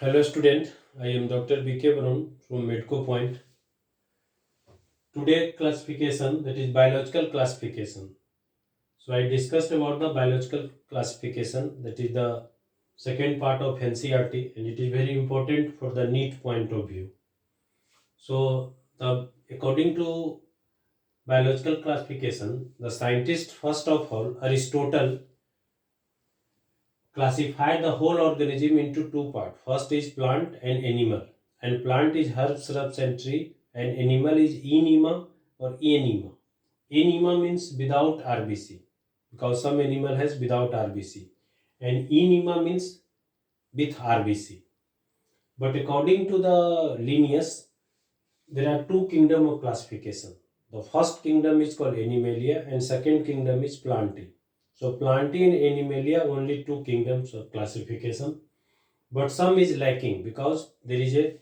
Hello student, I am Dr. B.K. Varun from Medco Point. Today classification, that is biological classification. So I discussed about the biological classification, that is the second part of NCERT, and it is very important for the NEET point of view. So according to biological classification, the scientist first of all, Aristotle, classified the whole organism into two parts. First is plant and animal. And plant is herb, shrubs and tree, and animal is enema or enema. Enema means without RBC, because some animal has without RBC, and enema means with RBC. But according to the Linnaeus, there are two kingdom of classification. The first kingdom is called Animalia and second kingdom is Plantae. So Plantae and Animalia, only two kingdoms of classification. But some is lacking because there is a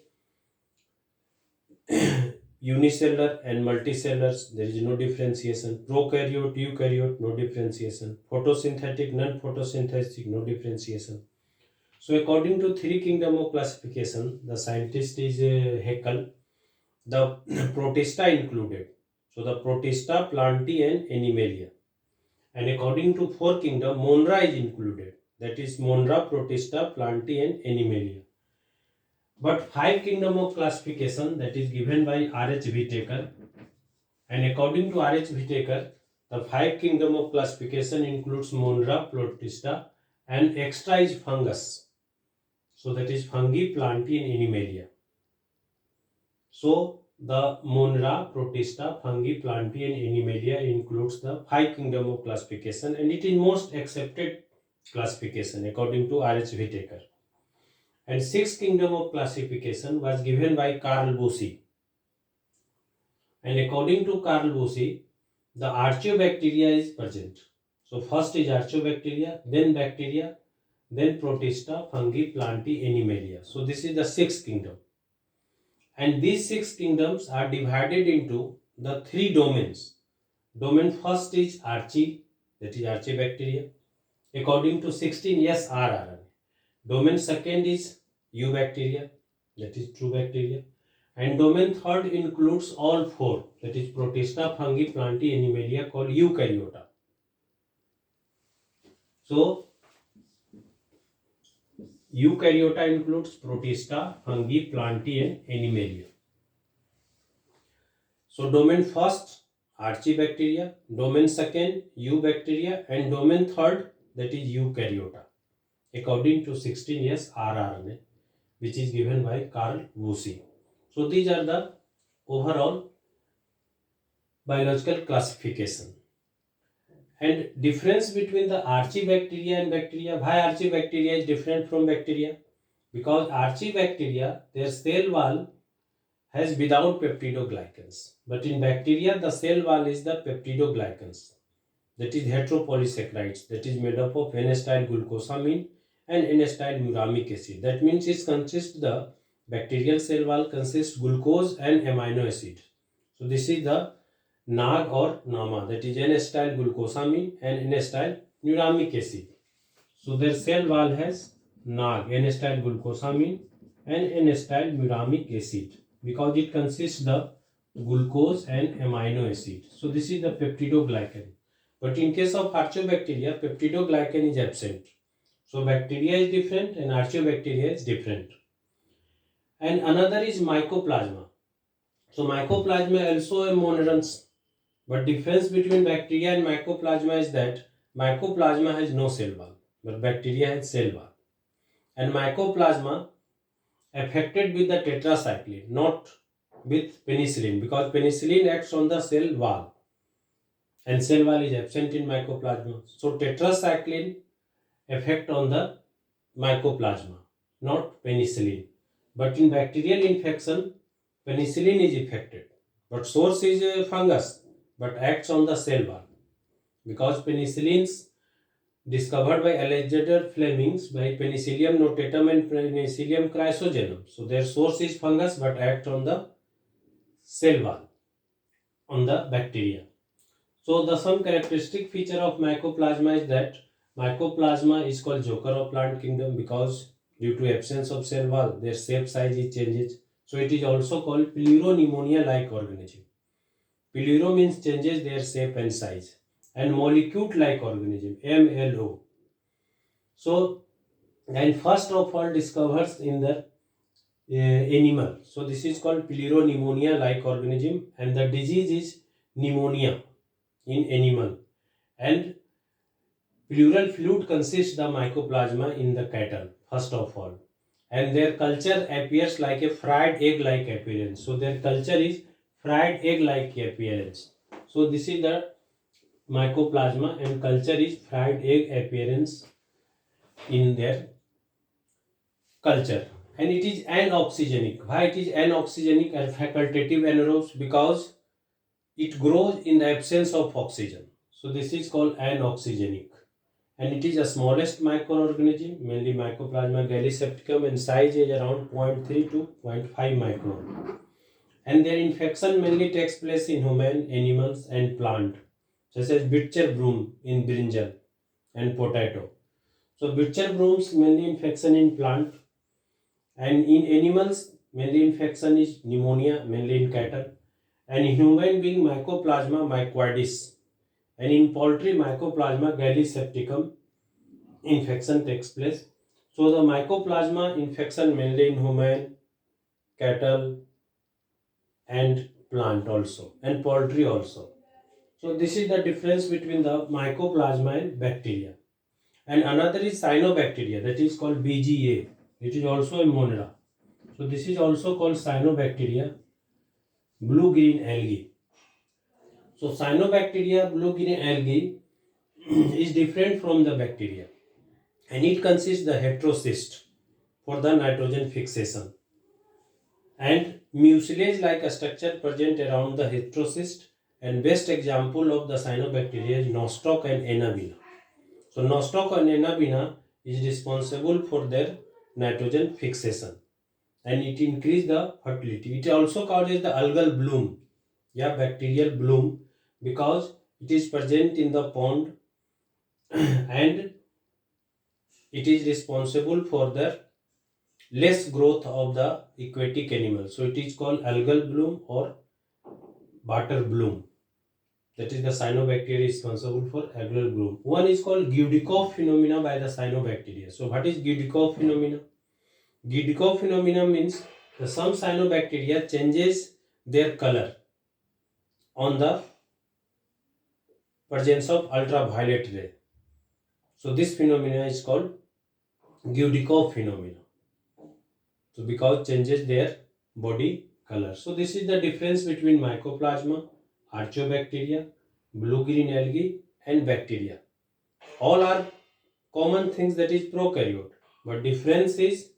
unicellular and multicellulars, there is no differentiation. Prokaryote, eukaryote, no differentiation. Photosynthetic, non-photosynthetic, no differentiation. So according to three kingdom of classification, the scientist is Haeckel. The Protista included. So the Protista, Plantae and Animalia. And according to four kingdom, Monera is included. That is Monera, Protista, Plantae and Animalia. But five kingdom of classification, that is given by R.H. Whitaker. And according to R.H. Whitaker, the five kingdom of classification includes Monera, Protista, and extra is fungus. So that is fungi, Plantae and Animalia. So the Monera, Protista, fungi, Plantae and Animalia includes the five kingdom of classification, and it is most accepted classification according to R.H. Whitaker. And sixth kingdom of classification was given by Carl Busse. And according to Carl Busse, the archaeobacteria is present. So first is archaeobacteria, then bacteria, then Protista, fungi, Plantae, Animalia. So this is the sixth kingdom. And these six kingdoms are divided into the three domains. Domain first is archae, that is archaeobacteria, according to 16S RRN. Domain second is eubacteria, that is true bacteria. And domain third includes all four, that is Protista, fungi, Plantae, Animalia, called eukaryota. So eukaryota includes Protista, fungi, Plantae and Animalia. So domain first archaeobacteria, domain second eubacteria, and domain third, that is eukaryota, according to 16S rRNA, which is given by Carl Busse. So these are the overall biological classification. And difference between the archaeobacteria and bacteria. Why archaeobacteria is different from bacteria? Because archaeobacteria, their cell wall has without peptidoglycans. But in bacteria, the cell wall is the peptidoglycans. That is heteropolysaccharides. That is made up of N-acetyl glucosamine and N-acetyl muramic acid. That means the bacterial cell wall consists glucose and amino acid. So this is the NAG or NAMA, that is N-acetyl glucosamine and N-acetyl muramic acid. So their cell wall has NAG, N-acetyl glucosamine and N-acetyl muramic acid, because it consists the glucose and amino acid. So this is the peptidoglycan. But in case of archaeobacteria, peptidoglycan is absent. So bacteria is different and archaeobacteria is different. And another is mycoplasma. So mycoplasma also a monoderms. But difference between bacteria and mycoplasma is that mycoplasma has no cell wall, but bacteria has cell wall. And mycoplasma affected with the tetracycline, not with penicillin, because penicillin acts on the cell wall and cell wall is absent in mycoplasma. So tetracycline effect on the mycoplasma, not penicillin. But in bacterial infection, penicillin is affected, but source is a fungus, but acts on the cell wall, because penicillins discovered by Alexander Fleming by Penicillium notatum and Penicillium chrysogenum. So their source is fungus but act on the cell wall, on the bacteria. So the some characteristic feature of mycoplasma is that mycoplasma is called joker of plant kingdom because Due to absence of cell wall, their shape size is changes. So it is also called pleuropneumonia-like organism. Pleuro means changes their shape and size, and molecule-like organism, MLO. So, and first of all discovers in the animal. So this is called pleuropneumonia-like organism, and the disease is pneumonia in animal. And pleural fluid consists the mycoplasma in the cattle, first of all. And their culture appears like a fried egg-like appearance. So their culture is fried egg-like appearance. So this is the mycoplasma, and culture is fried egg appearance in their culture. And it is anoxygenic. Why it is anoxygenic and facultative anaerobes? Because it grows in the absence of oxygen. So this is called anoxygenic. And it is the smallest microorganism, mainly Mycoplasma gallisepticum, and size is around 0.3 to 0.5 micron. And their infection mainly takes place in human, animals, and plant, such as Bitcher broom in brinjal and potato. So Bitcher brooms mainly infection in plant, and in animals mainly infection is pneumonia, mainly in cattle, and in human being Mycoplasma mycoides, and in poultry Mycoplasma gallisepticum infection takes place. So the mycoplasma infection mainly in human, cattle, and plant also, and poultry also. So this is the difference between the mycoplasma and bacteria. And another is cyanobacteria, that is called BGA. It is also a monera. So this is also called cyanobacteria, blue-green algae. So cyanobacteria, blue-green algae is different from the bacteria, and it consists the heterocyst for the nitrogen fixation, and mucilage like a structure present around the heterocyst, and best example of the cyanobacteria is Nostoc and Anabina. So Nostoc and Anabina is responsible for their nitrogen fixation, and it increase the fertility. It also causes the algal bloom, bacterial bloom, because it is present in the pond and it is responsible for the less growth of the aquatic animals. So it is called algal bloom or water bloom. That is the cyanobacteria responsible for algal bloom. One is called Gudikov phenomena by the cyanobacteria. So what is Gudikov phenomena? Gudikov phenomena means the some cyanobacteria changes their color on the presence of ultraviolet ray. So this phenomena is called Gudikov phenomena. So because changes their body color. So this is the difference between mycoplasma, archaeobacteria, blue-green algae, and bacteria. All are common things, that is prokaryote, but difference is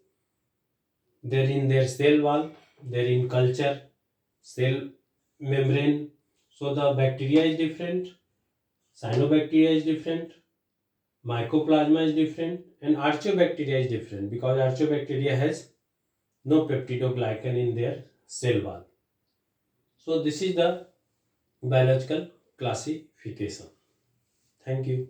there in their cell wall, there in culture, cell membrane. So the bacteria is different, cyanobacteria is different, mycoplasma is different, and archaeobacteria is different because archaeobacteria has no peptidoglycan in their cell wall. So this is the biological classification. Thank you.